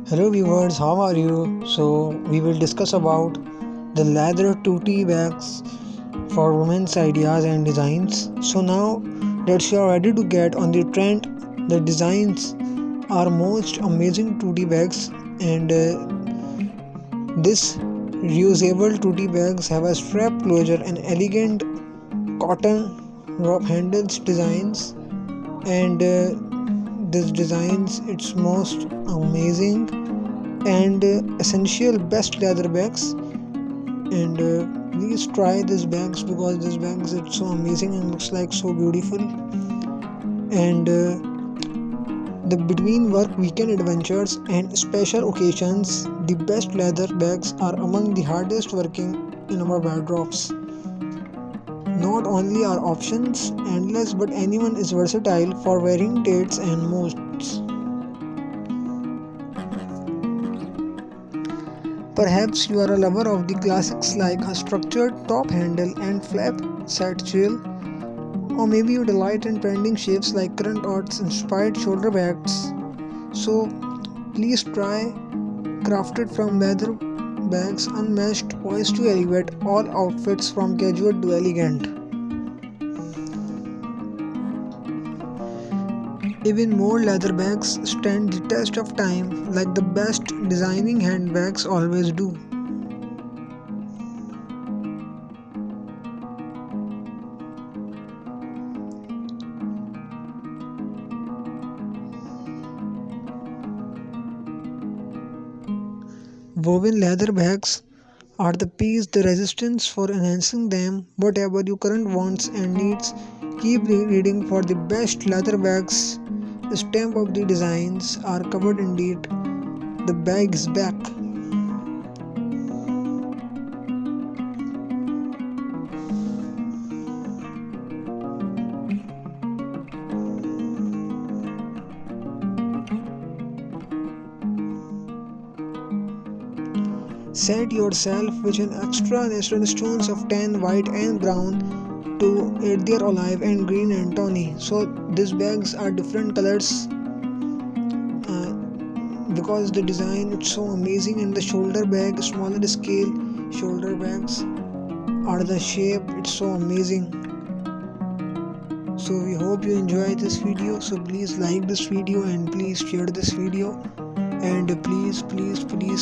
Hello viewers, how are you? So we will discuss about the Lather Tote bags for women's ideas and designs. So now that you are ready to get on the trend, the designs are most amazing Tote bags, and this reusable Tote bags have a strap closure and elegant cotton rope handles designs, and this designs it's most amazing and essential best leather bags, and please try these bags because these bags it's so amazing and looks like so beautiful. And the between work weekend adventures and special occasions, the best leather bags are among the hardest working in our wardrobes. Not only are options endless, but anyone is versatile for wearing dates and moods. Perhaps you are a lover of the classics like a structured top handle and flap satchel, or maybe you delight in trending shapes like current arts inspired shoulder bags. So please try crafted from leather bags unmatched poised to elevate all outfits from casual to elegant. Even more leather bags stand the test of time like the best designing handbags always do. Woven leather bags are the piece de resistance for enhancing them. Whatever your current wants and needs, keep reading for the best leather bags. The stamp of the designs are covered indeed. The bag is back. Set yourself with an extra natural stones of tan, white, and brown to add their olive and green and tawny. So these bags are different colors uh, because the design is so amazing, and the shoulder bag, smaller scale shoulder bags are the shape. It's so amazing. So we hope you enjoy this video. So please like this video and please share this video, and please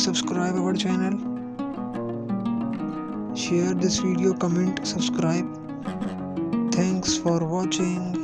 subscribe our channel. Share this video, comment, subscribe. Thanks for watching.